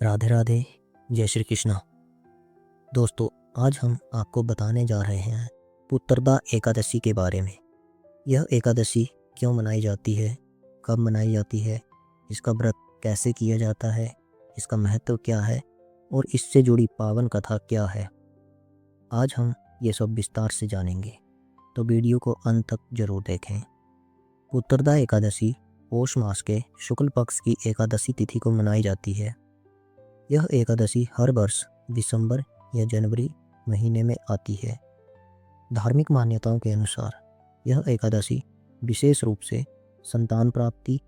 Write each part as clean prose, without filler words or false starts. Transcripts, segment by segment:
राधे राधे। जय श्री कृष्णा। दोस्तों, आज हम आपको बताने जा रहे हैं पुत्रदा एकादशी के बारे में। यह एकादशी क्यों मनाई जाती है, कब मनाई जाती है, इसका व्रत कैसे किया जाता है, इसका महत्व क्या है और इससे जुड़ी पावन कथा क्या है। आज हम ये सब विस्तार से जानेंगे, तो वीडियो को अंत तक जरूर देखें। पुत्रदा एकादशी पौष मास के शुक्ल पक्ष की एकादशी तिथि को मनाई जाती है। यह एकादशी हर वर्ष दिसंबर या जनवरी महीने में आती है। धार्मिक मान्यताओं के अनुसार यह एकादशी विशेष रूप से संतान प्राप्ति,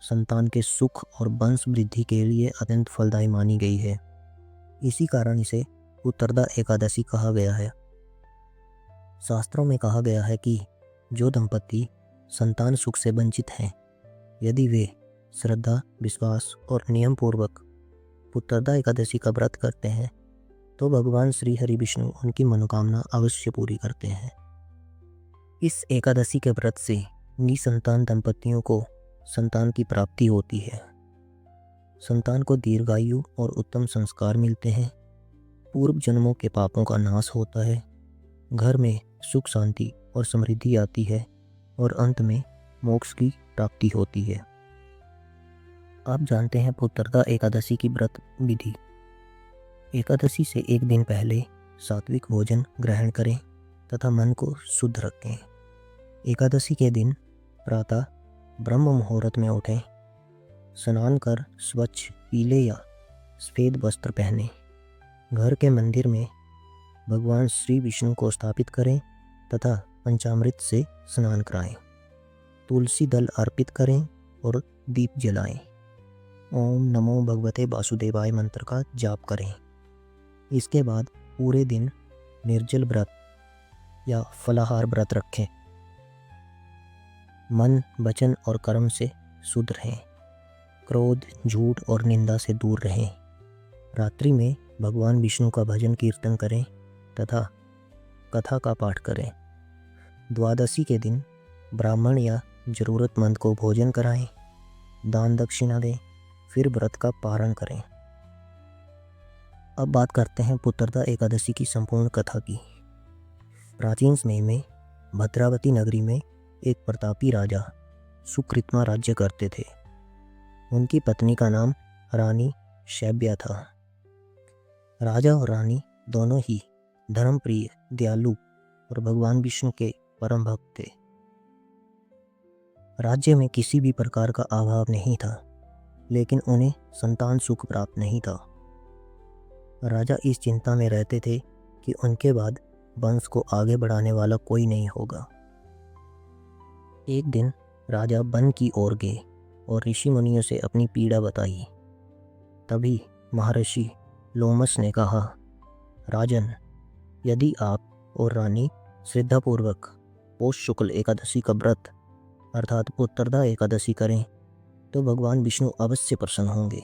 संतान के सुख और वंश वृद्धि के लिए अत्यंत फलदायी मानी गई है। इसी कारण इसे पुत्रदा एकादशी कहा गया है। शास्त्रों में कहा गया है कि जो दंपति संतान सुख से वंचित हैं, यदि वे श्रद्धा, विश्वास और नियम पूर्वक पुत्रदा एकादशी का व्रत करते हैं तो भगवान श्री हरि विष्णु उनकी मनोकामना अवश्य पूरी करते हैं। इस एकादशी के व्रत से निसंतान दंपतियों को संतान की प्राप्ति होती है। संतान को दीर्घायु और उत्तम संस्कार मिलते हैं। पूर्व जन्मों के पापों का नाश होता है। घर में सुख शांति और समृद्धि आती है और अंत में मोक्ष की प्राप्ति होती है। आप जानते हैं पुत्रदा एकादशी की व्रत विधि। एकादशी से एक दिन पहले सात्विक भोजन ग्रहण करें तथा मन को शुद्ध रखें। एकादशी के दिन प्रातः ब्रह्म मुहूर्त में उठें, स्नान कर स्वच्छ पीले या सफेद वस्त्र पहनें। घर के मंदिर में भगवान श्री विष्णु को स्थापित करें तथा पंचामृत से स्नान कराएं। तुलसी दल अर्पित करें और दीप जलाएं। ओम नमो भगवते वासुदेवाय मंत्र का जाप करें। इसके बाद पूरे दिन निर्जल व्रत या फलाहार व्रत रखें। मन, वचन और कर्म से शुद्ध रहें। क्रोध, झूठ और निंदा से दूर रहें। रात्रि में भगवान विष्णु का भजन कीर्तन करें तथा कथा का पाठ करें। द्वादशी के दिन ब्राह्मण या जरूरतमंद को भोजन कराएं, दान दक्षिणा दें, फिर व्रत का पारण करें। अब बात करते हैं पुत्रदा एकादशी की संपूर्ण कथा की। प्राचीन समय में भद्रावती नगरी में एक प्रतापी राजा सुकृत्मा राज्य करते थे। उनकी पत्नी का नाम रानी शैब्या था। राजा और रानी दोनों ही धर्मप्रिय, दयालु और भगवान विष्णु के परम भक्त थे। राज्य में किसी भी प्रकार का अभाव नहीं था, लेकिन उन्हें संतान सुख प्राप्त नहीं था। राजा इस चिंता में रहते थे कि उनके बाद वंश को आगे बढ़ाने वाला कोई नहीं होगा। एक दिन राजा वन की ओर गए और ऋषि मुनियों से अपनी पीड़ा बताई। तभी महर्षि लोमस ने कहा, राजन, यदि आप और रानी श्रद्धापूर्वक पौष शुक्ल एकादशी का व्रत अर्थात पुत्रदा एकादशी करें तो भगवान विष्णु अवश्य प्रसन्न होंगे।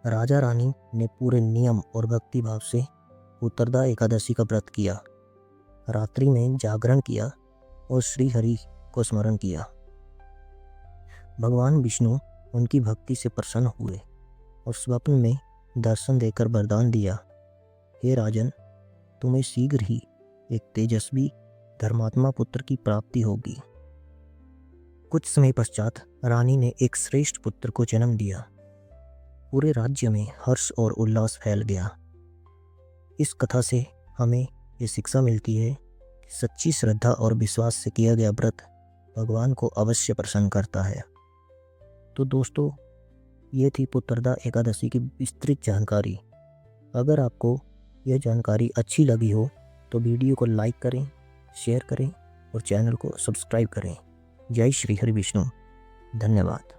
राजा रानी ने पूरे नियम और भक्ति भाव से पुत्रदा एकादशी का व्रत किया। रात्रि में जागरण किया और श्री हरि को स्मरण किया। भगवान विष्णु उनकी भक्ति से प्रसन्न हुए और स्वप्न में दर्शन देकर वरदान दिया, हे राजन, तुम्हें शीघ्र ही एक तेजस्वी धर्मात्मा पुत्र की प्राप्ति होगी। कुछ समय पश्चात रानी ने एक श्रेष्ठ पुत्र को जन्म दिया। पूरे राज्य में हर्ष और उल्लास फैल गया। इस कथा से हमें ये शिक्षा मिलती है कि सच्ची श्रद्धा और विश्वास से किया गया व्रत भगवान को अवश्य प्रसन्न करता है। तो दोस्तों, ये थी पुत्रदा एकादशी की विस्तृत जानकारी। अगर आपको यह जानकारी अच्छी लगी हो तो वीडियो को लाइक करें, शेयर करें और चैनल को सब्सक्राइब करें। जय श्री हरि विष्णु। धन्यवाद।